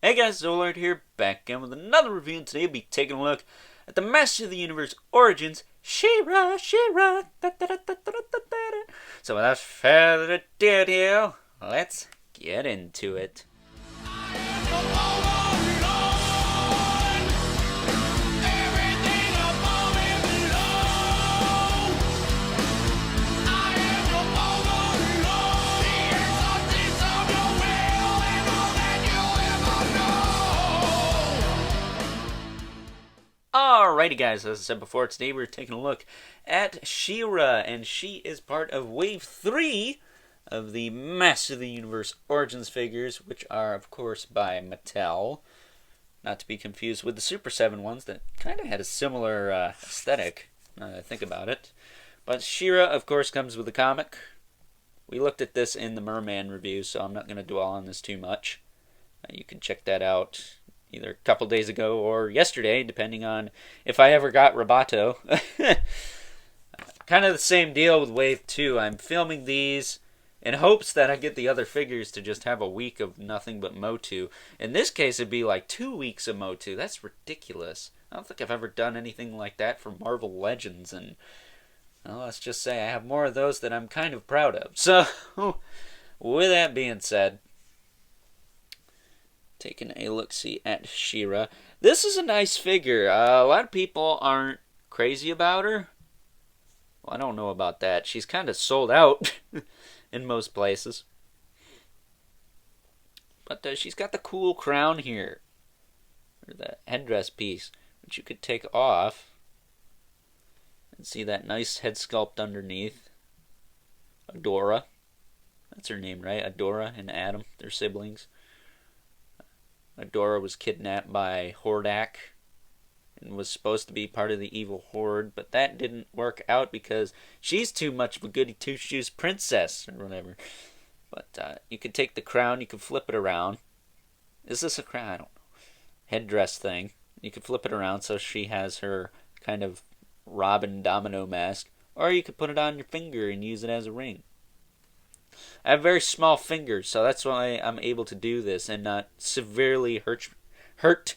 Hey guys, Zolard here, back again with another review, and today we'll be taking a look at the Master of the Universe Origins, She-Ra. So without further ado, let's get into it. Alrighty guys, as I said before, today we're taking a look at She-Ra, and she is part of Wave 3 of the Master of the Universe Origins figures, which are, of course, by Mattel. Not to be confused with the Super 7 ones that kind of had a similar aesthetic, now that I think about it. But She-Ra, of course, comes with a comic. We looked at this in the Merman review, so I'm not going to dwell on this too much. You can check that out either a couple days ago or yesterday, depending on if I ever got Roboto. Kind of the same deal with Wave 2. I'm filming these in hopes that I get the other figures to just have a week of nothing but MOTU. In this case, it'd be like 2 weeks of MOTU. That's ridiculous. I don't think I've ever done anything like that for Marvel Legends, and well, let's just say I have more of those that I'm kind of proud of. So, with that being said, taking a look-see at She-Ra. This is a nice figure. A lot of people aren't crazy about her. Well, I don't know about that. She's kind of sold out in most places. But she's got the cool crown here, or the headdress piece, which you could take off and see that nice head sculpt underneath. Adora. That's her name, right? Adora and Adam. They're siblings. Adora was kidnapped by Hordak and was supposed to be part of the evil Horde, but that didn't work out because she's too much of a goody two-shoes princess or whatever. But you could take the crown, you could flip it around. Is this a crown? I don't know. Headdress thing. You could flip it around so she has her kind of Robin Domino mask, or you could put it on your finger and use it as a ring. I have very small fingers, so that's why I'm able to do this and not severely hurt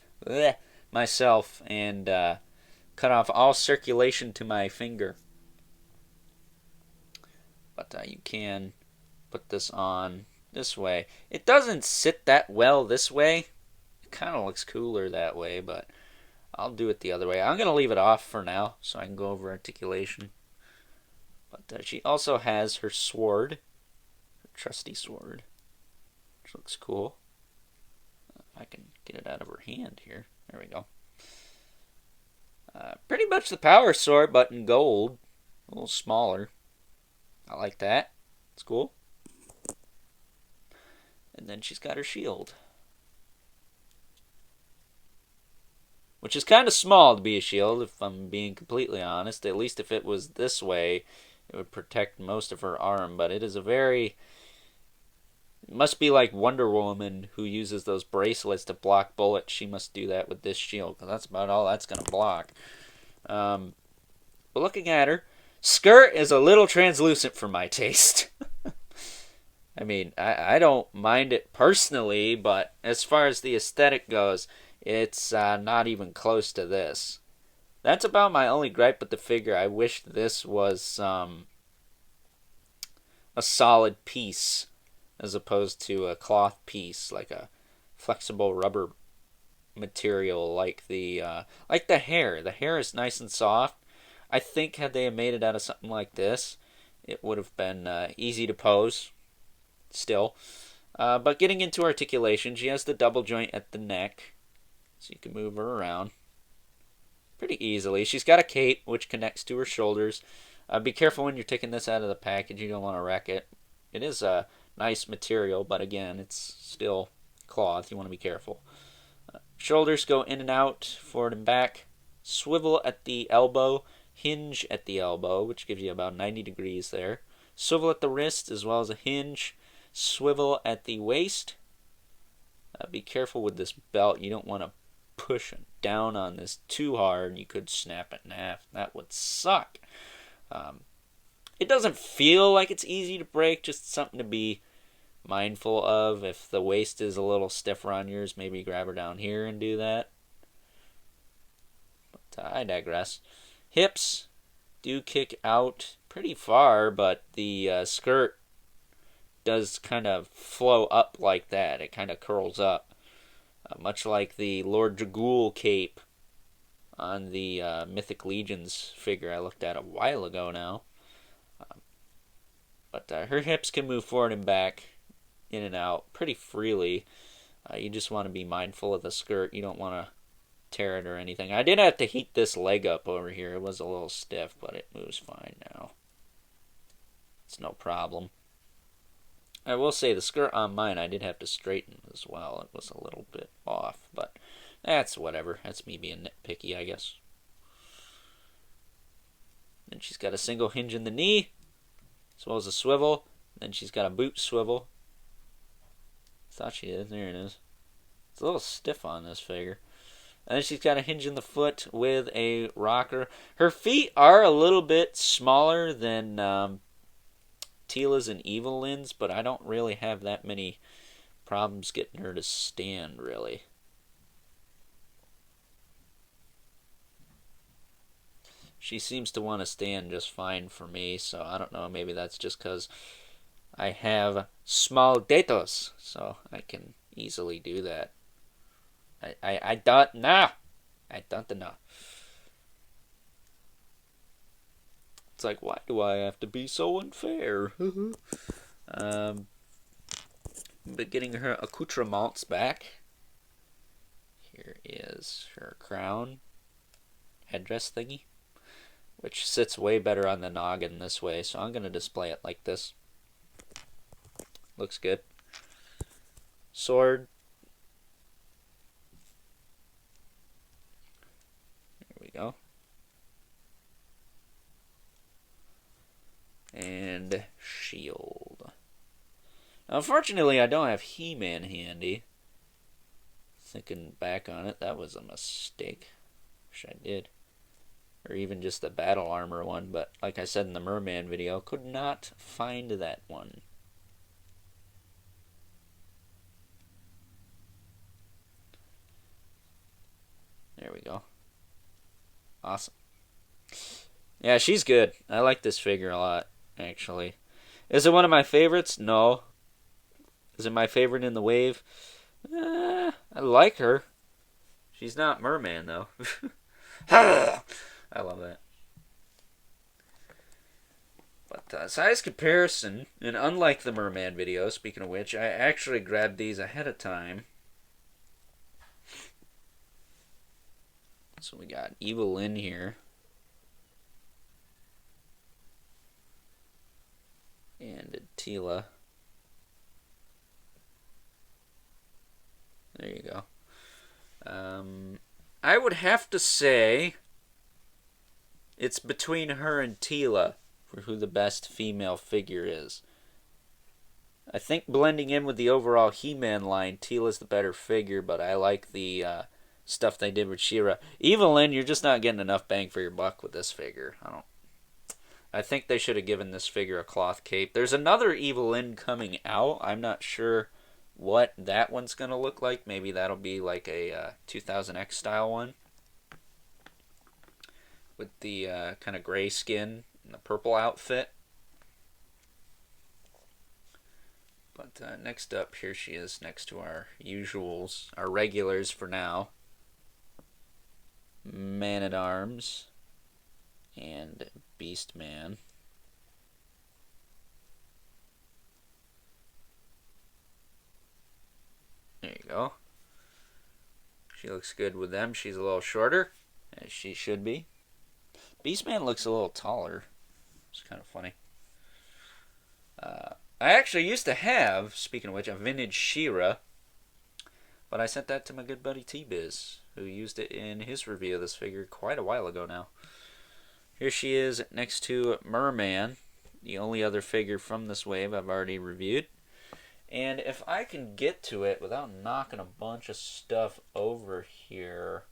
myself and cut off all circulation to my finger. But you can put this on this way. It doesn't sit that well this way. It kind of looks cooler that way, but I'll do it the other way. I'm going to leave it off for now so I can go over articulation. But she also has her sword. Trusty sword, which looks cool. If I can get it out of her hand here. There we go. Pretty much the power sword, but in gold. A little smaller. I like that. It's cool. And then she's got her shield, which is kind of small to be a shield, if I'm being completely honest. At least if it was this way, it would protect most of her arm. But it is a very... It must be like Wonder Woman, who uses those bracelets to block bullets. She must do that with this shield, because that's about all that's going to block. But looking at her, skirt is a little translucent for my taste. I mean, I don't mind it personally, but as far as the aesthetic goes, it's not even close to this. That's about my only gripe with the figure. I wish this was a solid piece, as opposed to a cloth piece, like a flexible rubber material, like the hair. The hair is nice and soft. I think had they made it out of something like this, it would have been easy to pose still. But getting into articulation, she has the double joint at the neck, so you can move her around pretty easily. She's got a cape, which connects to her shoulders. Be careful when you're taking this out of the package. You don't want to wreck it. It is a nice material, but again, it's still cloth. You want to be careful. Shoulders go in and out, forward and back. Swivel at the elbow, hinge at the elbow, which gives you about 90 degrees there. Swivel at the wrist, as well as a hinge. Swivel at the waist. Be careful with this belt. You don't want to push down on this too hard. You could snap it in half. That would suck. It doesn't feel like it's easy to break, just something to be mindful of. If the waist is a little stiffer on yours, maybe grab her down here and do that. But I digress. Hips do kick out pretty far, but the skirt does kind of flow up like that. It kind of curls up. Much like the Lord Dragul cape on the Mythic Legions figure I looked at a while ago now. But her hips can move forward and back, in and out, pretty freely. You just want to be mindful of the skirt. You don't want to tear it or anything. I did have to heat this leg up over here. It was a little stiff, but it moves fine now. It's no problem. I will say the skirt on mine I did have to straighten as well. It was a little bit off, but that's whatever. That's me being nitpicky, I guess. Then she's got a single hinge in the knee, as well as a swivel. Then she's got a boot swivel. Thought she did. There it is. It's a little stiff on this figure. And then she's got a hinge in the foot with a rocker. Her feet are a little bit smaller than Teela's and Evelyn's, but I don't really have that many problems getting her to stand, really. She seems to want to stand just fine for me, so I don't know, maybe that's just because I have small dedos, so I can easily do that. I don't know. I don't know. It's like, why do I have to be so unfair? But getting her accoutrements back. Here is her crown headdress thingy, which sits way better on the noggin this way, so I'm going to display it like this. Looks good. Sword. There we go. And shield. Now, unfortunately, I don't have He-Man handy. Thinking back on it, that was a mistake. Wish I did. Or even just the battle armor one, but like I said in the Merman video, could not find that one. There we go. Awesome. Yeah, she's good. I like this figure a lot, actually. Is it one of my favorites? No. Is it my favorite in the wave? I like her. She's not Merman, though. I love that. But size comparison, and unlike the Merman video, speaking of which, I actually grabbed these ahead of time. So we got Evelyn here. And Teela. There you go. I would have to say it's between her and Teela for who the best female figure is. I think blending in with the overall He-Man line, Teela's the better figure, but I like the stuff they did with She-Ra. Evelyn, you're just not getting enough bang for your buck with this figure. I think they should have given this figure a cloth cape. There's another Evelyn coming out. I'm not sure what that one's going to look like. Maybe that'll be like a 2000X style one. With the kind of gray skin and the purple outfit. But next up, here she is next to our usuals, our regulars for now. Man-at-Arms and Beast Man. There you go. She looks good with them. She's a little shorter, as she should be. Beastman looks a little taller. It's kind of funny. I actually used to have, speaking of which, a vintage She-Ra, but I sent that to my good buddy T-Biz, who used it in his review of this figure quite a while ago now. Here she is next to Merman, the only other figure from this wave I've already reviewed. And if I can get to it without knocking a bunch of stuff over here,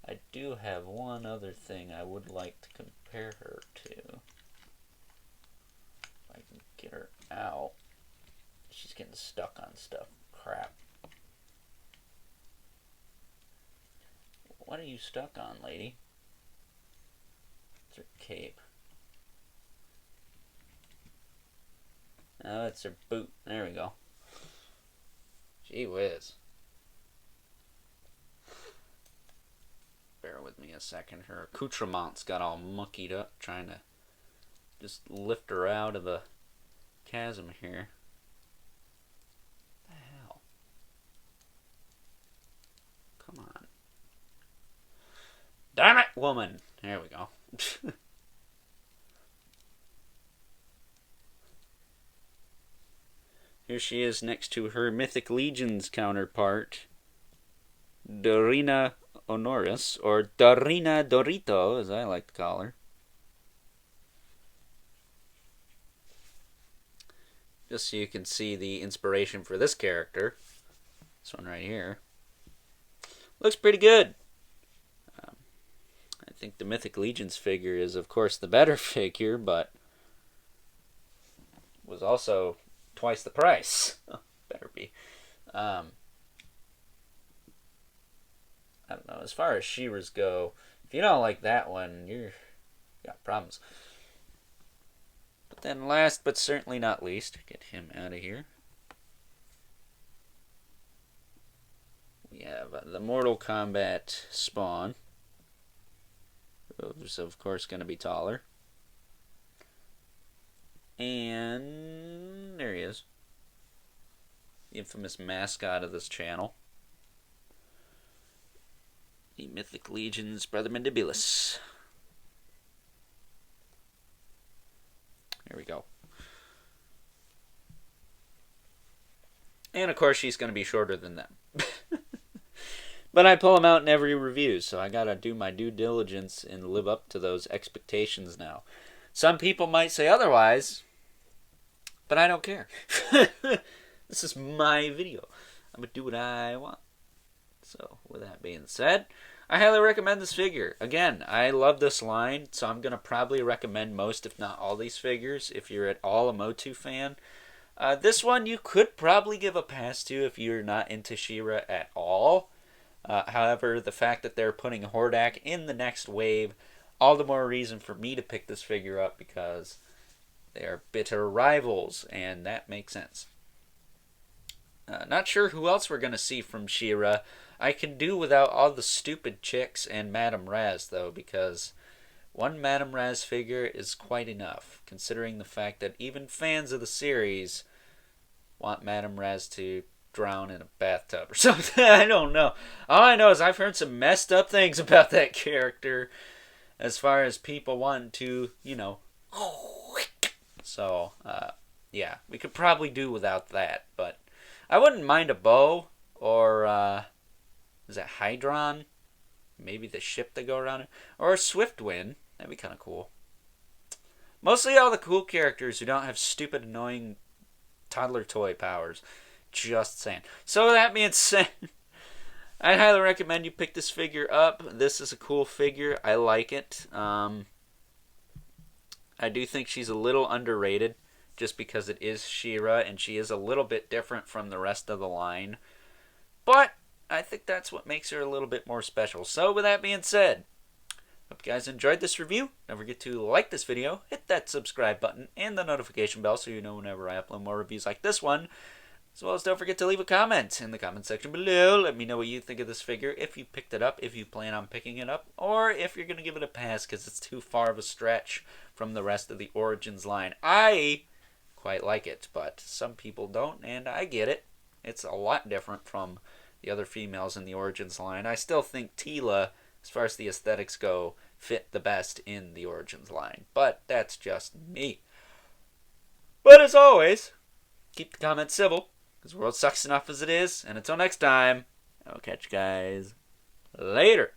I do have one other thing I would like to compare her to. If I can get her out. she's getting stuck on stuff. Crap. What are you stuck on, lady? It's her cape. Oh, it's her boot. There we go. Gee whiz. Bear with me a second. Her accoutrements got all monkeyed up trying to just lift her out of the chasm here. What the hell? Come on. Damn it, woman! There we go. Here she is next to her Mythic Legions counterpart, Dorina Honoris, or Dorina Dorito, as I like to call her. Just so you can see the inspiration for this character. This one right here. Looks pretty good. I think the Mythic Legions figure is, of course, the better figure, but was also twice the price. Better be. I don't know. As far as She-Ras go, if you don't like that one, you got problems. But then last but certainly not least, get him out of here. We have the Mortal Kombat Spawn. Who's, of course, going to be taller. And there he is. The infamous mascot of this channel. The Mythic Legions, Brother Mandibulus. Here we go. And of course she's going to be shorter than them. But I pull them out in every review, so I gotta do my due diligence and live up to those expectations now. Some people might say otherwise, but I don't care. This is my video. I'm gonna do what I want. So, with that being said, I highly recommend this figure. Again, I love this line, so I'm gonna probably recommend most, if not all, these figures if you're at all a MOTU fan. This one you could probably give a pass to if you're not into She-Ra at all. However, the fact that they're putting Hordak in the next wave, all the more reason for me to pick this figure up because they are bitter rivals, and that makes sense. Not sure who else we're going to see from She-Ra. I can do without all the stupid chicks and Madame Raz, though, because one Madame Raz figure is quite enough, considering the fact that even fans of the series want Madame Raz to drown in a bathtub or something. I don't know. All I know is I've heard some messed up things about that character as far as people wanting to, you know. So, yeah, we could probably do without that, but I wouldn't mind a bow or, is that Hydron? Maybe the ship that go around it. Or a Swiftwind. That'd be kind of cool. Mostly all the cool characters who don't have stupid, annoying toddler toy powers. Just saying. So that being said, I highly recommend you pick this figure up. This is a cool figure. I like it. I do think she's a little underrated just because it is She-Ra and she is a little bit different from the rest of the line. But I think that's what makes her a little bit more special. So with that being said, hope you guys enjoyed this review. Don't forget to like this video, hit that subscribe button, and the notification bell so you know whenever I upload more reviews like this one. As well as don't forget to leave a comment in the comment section below. Let me know what you think of this figure, if you picked it up, if you plan on picking it up, or if you're going to give it a pass because it's too far of a stretch from the rest of the Origins line. I quite like it, but some people don't, and I get it. It's a lot different from the other females in the Origins line. I still think Teela, as far as the aesthetics go, fit the best in the Origins line, but that's just me. But as always, keep the comments civil, because the world sucks enough as it is. And until next time, I'll catch you guys later.